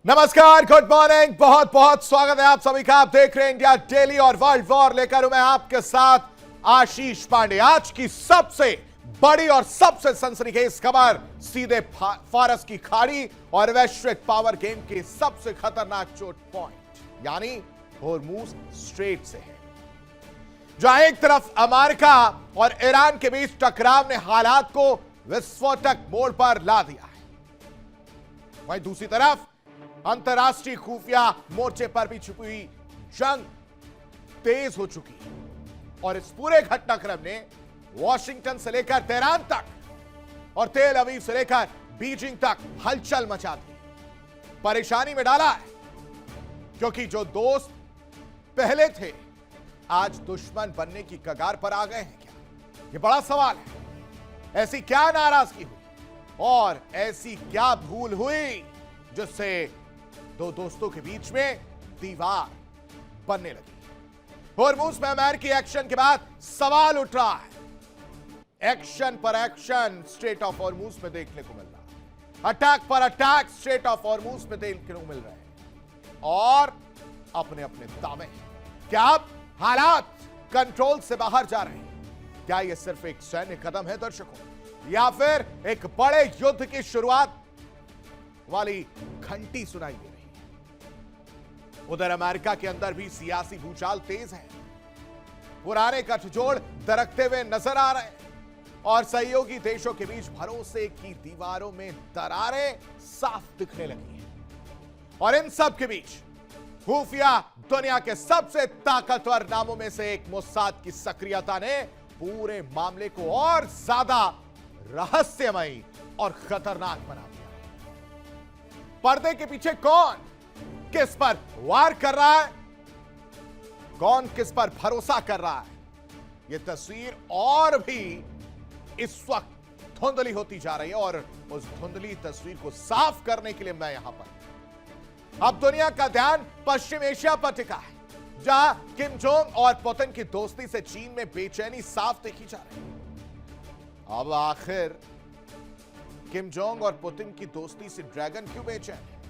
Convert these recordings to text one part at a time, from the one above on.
नमस्कार, good morning, बहुत बहुत स्वागत है आप सभी का। आप देख रहे हैं इंडिया डेली और वर्ल्ड वॉर लेकर मैं आपके साथ आशीष पांडे। आज की सबसे बड़ी और सबसे सनसनीखेज खबर सीधे फारस की खाड़ी और वैश्विक पावर गेम के सबसे खतरनाक चोट पॉइंट यानी होर्मुज स्ट्रेट से है, जहां एक तरफ अमेरिका और ईरान के बीच टकराव ने हालात को विस्फोटक मोड़ पर ला दिया है, वहीं दूसरी तरफ अंतरराष्ट्रीय खुफिया मोर्चे पर भी छिपी हुई जंग तेज हो चुकी है और इस पूरे घटनाक्रम ने वॉशिंगटन से लेकर तेहरान तक और तेल अवीव से लेकर बीजिंग तक हलचल मचा दी, परेशानी में डाला है। क्योंकि जो दोस्त पहले थे आज दुश्मन बनने की कगार पर आ गए हैं क्या? यह बड़ा सवाल है। ऐसी क्या नाराजगी हुई और ऐसी क्या भूल हुई जिससे दो दोस्तों के बीच में दीवार बनने लगी? होर्मुज में अमेरिकी एक्शन के बाद सवाल उठ रहा है। एक्शन पर एक्शन स्ट्रेट ऑफ होर्मुज में देखने को मिल रहा है, अटैक पर अटैक स्ट्रेट ऑफ होर्मुज में देखने को मिल रहे हैं और अपने अपने दावे हैं। क्या अब हालात कंट्रोल से बाहर जा रहे हैं? क्या यह सिर्फ एक सैन्य कदम है दर्शकों, या फिर एक बड़े युद्ध की शुरुआत वाली घंटी सुनाई दे रही है? उधर अमेरिका के अंदर भी सियासी भूचाल तेज है, पुराने गठजोड़ दरकते हुए नजर आ रहे हैं और सहयोगी देशों के बीच भरोसे की दीवारों में दरारें साफ दिखने लगी हैं। और इन सब के बीच खुफिया दुनिया के सबसे ताकतवर नामों में से एक मोसाद की सक्रियता ने पूरे मामले को और ज्यादा रहस्यमयी और खतरनाक बना दिया। पर्दे के पीछे कौन किस पर वार कर रहा है, कौन किस पर भरोसा कर रहा है, यह तस्वीर और भी इस वक्त धुंधली होती जा रही है और उस धुंधली तस्वीर को साफ करने के लिए मैं यहां पर अब दुनिया का ध्यान पश्चिम एशिया पर टिका है, जहां किम जोंग और पुतिन की दोस्ती से चीन में बेचैनी साफ देखी जा रही है। अब आखिर किम जोंग और पुतिन की दोस्ती से ड्रैगन क्यों बेचैन है?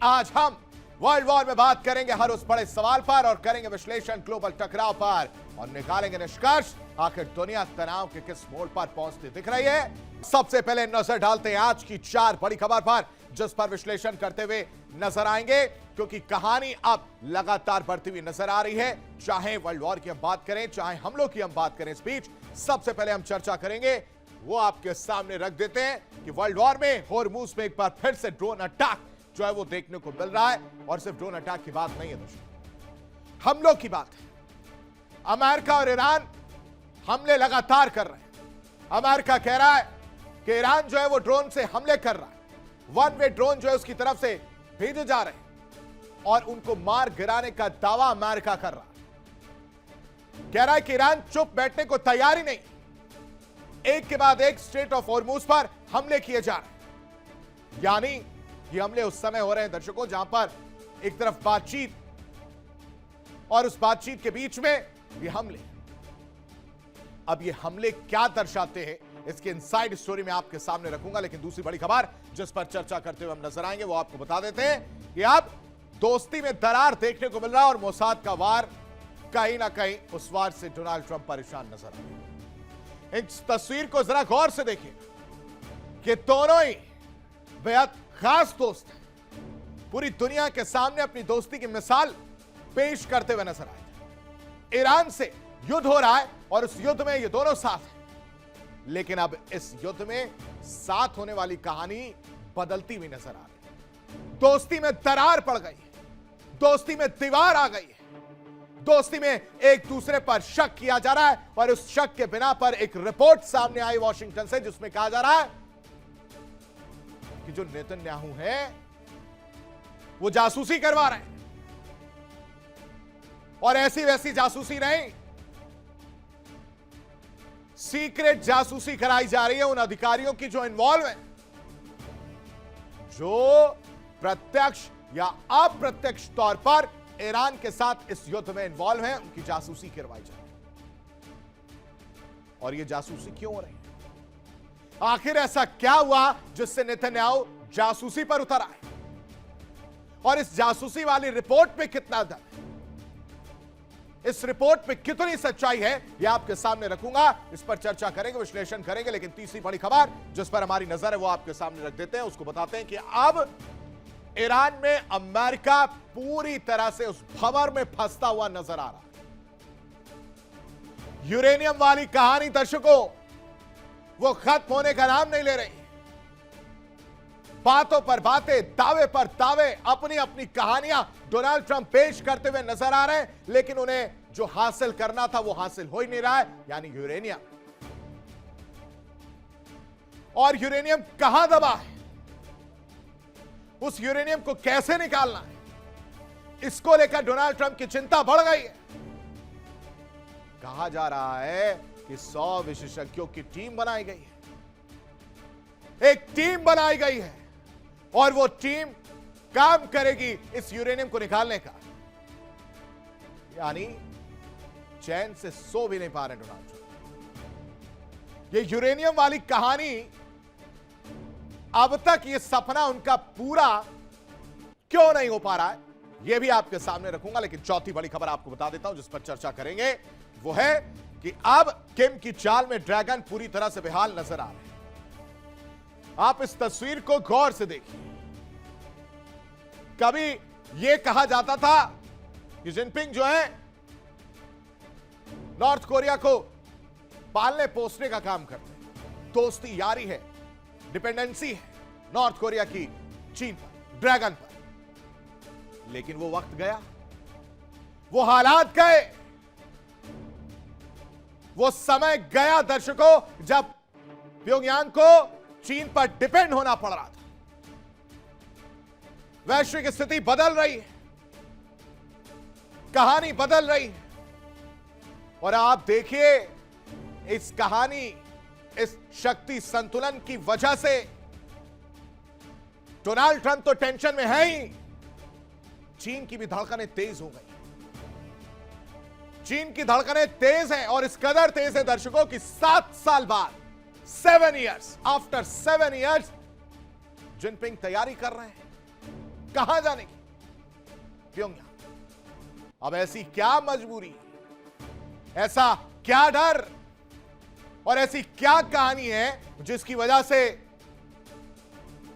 आज हम वर्ल्ड वॉर में बात करेंगे हर उस बड़े सवाल पर और करेंगे विश्लेषण ग्लोबल टकराव पर और निकालेंगे निष्कर्ष आखिर दुनिया तनाव के किस मोड़ पर पहुंचती दिख रही है। सबसे पहले नजर डालते हैं आज की 4 बड़ी खबर पर, जिस पर विश्लेषण करते हुए नजर आएंगे, क्योंकि कहानी अब लगातार बढ़ती हुई नजर आ रही है। चाहे वर्ल्ड वॉर की हम बात करें, चाहे हमलों की हम बात करें, इस बीच सबसे पहले हम चर्चा करेंगे, वो आपके सामने रख देते हैं कि वर्ल्ड वॉर में होर्मुज में एक बार फिर से ड्रोन अटैक जो है वो देखने को मिल रहा है। और सिर्फ ड्रोन अटैक की बात नहीं है दोस्तों, हमलों की बात है। अमेरिका और ईरान हमले लगातार कर रहे हैं। अमेरिका कह रहा है कि ईरान जो है वो ड्रोन से हमले कर रहा है, वन वे ड्रोन जो है उसकी तरफ से भेजे जा रहे हैं और उनको मार गिराने का दावा अमेरिका कर रहा है। कह रहा है कि ईरान चुप बैठने को तैयार ही नहीं, एक के बाद एक स्ट्रेट ऑफ होर्मुज पर हमले किए जा रहे हैं। यानी ये हमले उस समय हो रहे हैं दर्शकों जहां पर एक तरफ बातचीत और उस बातचीत के बीच में ये हमले। अब ये हमले क्या दर्शाते हैं इसकी इनसाइड स्टोरी में आपके सामने रखूंगा, लेकिन दूसरी बड़ी खबर जिस पर चर्चा करते हुए हम नजर आएंगे वो आपको बता देते हैं कि अब दोस्ती में दरार देखने को मिल रहा है और मोसाद का वार कहीं ना कहीं उस वार से डोनाल्ड ट्रंप परेशान नजर आ रहे हैं। इस तस्वीर को जरा गौर से देखिए कि दोनों ही बेहद खास दोस्त हैं, पूरी दुनिया के सामने अपनी दोस्ती की मिसाल पेश करते हुए नजर आए थे। ईरान से युद्ध हो रहा है और उस युद्ध में ये दोनों साथ हैं, लेकिन अब इस युद्ध में साथ होने वाली कहानी बदलती हुई नजर आ रही है। दोस्ती में दरार पड़ गई है, दोस्ती में दीवार आ गई है, दोस्ती में एक दूसरे पर शक किया जा रहा है और उस शक के बिना पर एक रिपोर्ट सामने आई वॉशिंगटन से जिसमें कहा जा रहा है कि जो नेतन्याहू है वो जासूसी करवा रहे हैं और ऐसी वैसी जासूसी नहीं, सीक्रेट जासूसी कराई जा रही है उन अधिकारियों की जो इन्वॉल्व हैं, जो प्रत्यक्ष या अप्रत्यक्ष तौर पर ईरान के साथ इस युद्ध में इन्वॉल्व हैं, उनकी जासूसी करवाई जा रही है। और यह जासूसी क्यों हो रही है? आखिर ऐसा क्या हुआ जिससे नेतन्याहू जासूसी पर उतर आए? और इस जासूसी वाली रिपोर्ट में कितना दम है, इस रिपोर्ट में कितनी सच्चाई है, यह आपके सामने रखूंगा। इस पर चर्चा करेंगे, विश्लेषण करेंगे। लेकिन तीसरी बड़ी खबर जिस पर हमारी नजर है वो आपके सामने रख देते हैं। उसको बताते हैं कि अब ईरान में अमेरिका पूरी तरह से उस भंवर में फंसता हुआ नजर आ रहा है। यूरेनियम वाली कहानी दर्शकों वो खत्म होने का नाम नहीं ले रही। बातों पर बातें, दावे पर दावे, अपनी अपनी कहानियां डोनाल्ड ट्रंप पेश करते हुए नजर आ रहे हैं, लेकिन उन्हें जो हासिल करना था वो हासिल हो ही नहीं रहा है, यानी यूरेनियम। और यूरेनियम कहां दबा है, उस यूरेनियम को कैसे निकालना है, इसको लेकर डोनाल्ड ट्रंप की चिंता बढ़ गई है। कहा जा रहा है कि 100 विशेषज्ञों की टीम बनाई गई है, एक टीम बनाई गई है और वो टीम काम करेगी इस यूरेनियम को निकालने का। यानी चैन से सो भी नहीं पा रहे डोनाल्ड ट्रंप। ये यूरेनियम वाली कहानी, अब तक ये सपना उनका पूरा क्यों नहीं हो पा रहा है, ये भी आपके सामने रखूंगा। लेकिन चौथी बड़ी खबर आपको बता देता हूं जिस पर चर्चा करेंगे, वो है कि अब किम की चाल में ड्रैगन पूरी तरह से बेहाल नजर आ रहे हैं। आप इस तस्वीर को गौर से देखिए। कभी यह कहा जाता था कि जिनपिंग जो है नॉर्थ कोरिया को पालने पोसने का काम करते हैं, दोस्ती यारी है, डिपेंडेंसी है नॉर्थ कोरिया की चीन पर, ड्रैगन पर। लेकिन वो वक्त गया, वो हालात गए, वो समय गया दर्शकों, जब प्योंगयांग को चीन पर डिपेंड होना पड़ रहा था। वैश्विक स्थिति बदल रही है, कहानी बदल रही है। और आप देखिए इस कहानी, इस शक्ति संतुलन की वजह से डोनाल्ड ट्रंप तो टेंशन में है ही, चीन की भी धड़कनें तेज हो गई। चीन की धड़कनें तेज हैं और इस कदर तेज है दर्शकों कि 7 साल बाद, 7 years, आफ्टर 7 years, जिनपिंग तैयारी कर रहे हैं कहां जाने की, प्योंगयांग। अब ऐसी क्या मजबूरी, ऐसा क्या डर और ऐसी क्या कहानी है जिसकी वजह से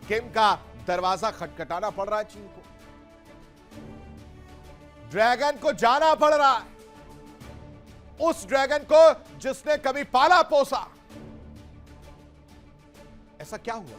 किम का दरवाजा खटखटाना पड़ रहा है चीन को, ड्रैगन को जाना पड़ रहा है, उस ड्रैगन को जिसने कभी पाला पोसा। ऐसा क्या हुआ,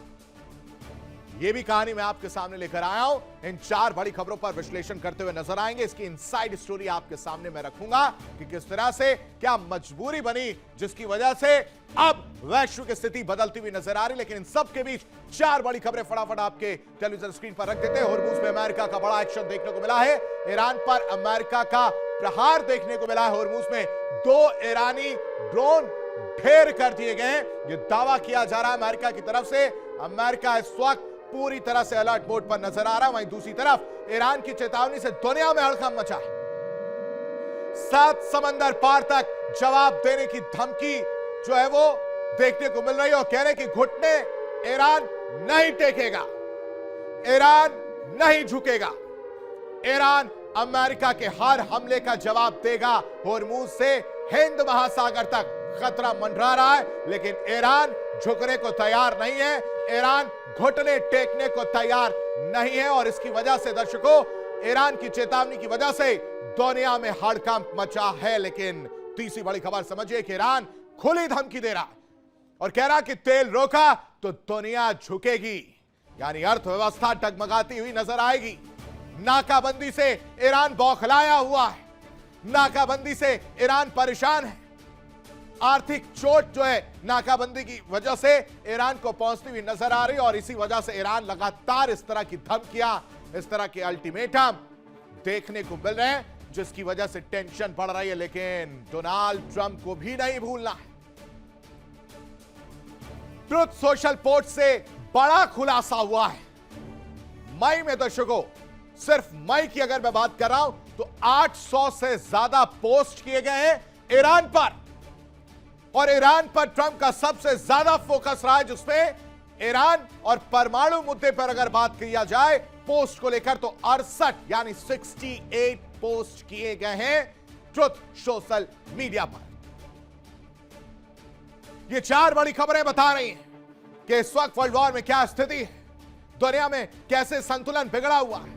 यह भी कहानी मैं आपके सामने लेकर आया हूं। इन 4 बड़ी खबरों पर विश्लेषण करते हुए नजर आएंगे। इसकी इनसाइड स्टोरी आपके सामने मैं रखूंगा कि किस तरह से क्या मजबूरी बनी जिसकी वजह से अब वैश्विक स्थिति बदलती हुई नजर आ रही। लेकिन इन सब के बीच 4 बड़ी खबरें फटाफट आपके टेलीविजन स्क्रीन पर रख देते हैं। हॉर्मूज में अमेरिका का बड़ा एक्शन देखने को मिला है, ईरान पर अमेरिका का प्रहार देखने को मिला है। हॉर्मूज में 2 ईरानी ड्रोन ढेर कर दिए गए, यह दावा किया जा रहा है अमेरिका की तरफ से। अमेरिका इस वक्त पूरी तरह से अलर्ट मोड पर नजर आ रहा है। वहीं दूसरी तरफ ईरान की चेतावनी से दुनिया में हड़कंप मचा है। 7 समंदर पार तक जवाब देने की धमकी जो है वो देखने को मिल रही है और कह रहे कि घुटने ईरान नहीं टेकेगा, ईरान नहीं झुकेगा, ईरान अमेरिका के हर हमले का जवाब देगा। हॉर्मूज से हिंद महासागर तक खतरा मंडरा रहा है, लेकिन ईरान झुकने को तैयार नहीं है, ईरान घुटने टेकने को तैयार नहीं है। और इसकी वजह से दर्शकों, ईरान की चेतावनी की वजह से दुनिया में हड़कंप मचा है। लेकिन तीसरी बड़ी खबर समझिए कि ईरान खुली धमकी दे रहा है और कह रहा कि तेल रोका तो दुनिया झुकेगी, यानी अर्थव्यवस्था डगमगाती हुई नजर आएगी। नाकाबंदी से ईरान बौखलाया हुआ है, नाकाबंदी से ईरान परेशान है। आर्थिक चोट जो है नाकाबंदी की वजह से ईरान को पहुंचती हुई नजर आ रही है और इसी वजह से ईरान लगातार इस तरह की धमकियां, इस तरह के अल्टीमेटम देखने को मिल रहे हैं, जिसकी वजह से टेंशन बढ़ रही है। लेकिन डोनाल्ड ट्रंप को भी नहीं भूलना है। ट्रुथ सोशल पोस्ट से बड़ा खुलासा हुआ है। मई में दर्शकों, सिर्फ मई की अगर मैं बात कर रहा हूं तो 800 से ज्यादा पोस्ट किए गए हैं ईरान पर, और ईरान पर ट्रंप का सबसे ज्यादा फोकस रहा है, जिसमें ईरान और परमाणु मुद्दे पर अगर बात किया जाए पोस्ट को लेकर तो 68 यानी 68 पोस्ट किए गए हैं ट्रुथ सोशल मीडिया पर। ये 4 बड़ी खबरें बता रही हैं कि इस वक्त वर्ल्ड वॉर में क्या स्थिति है, दुनिया में कैसे संतुलन बिगड़ा हुआ है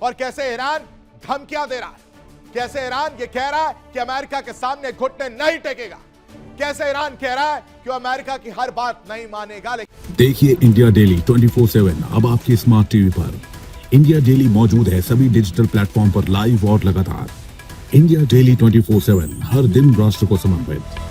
और कैसे ईरान धमकियां दे रहा है, कैसे ईरान ये कह रहा है कि अमेरिका के सामने घुटने नहीं टेकेगा, कैसे ईरान कह रहा है कि वो अमेरिका की हर बात नहीं मानेगा। देखिए इंडिया डेली 24/7 अब आपके स्मार्ट टीवी पर। इंडिया डेली मौजूद है सभी डिजिटल प्लेटफॉर्म पर लाइव और लगातार। इंडिया डेली 24/7 हर दिन राष्ट्र को समर्पित।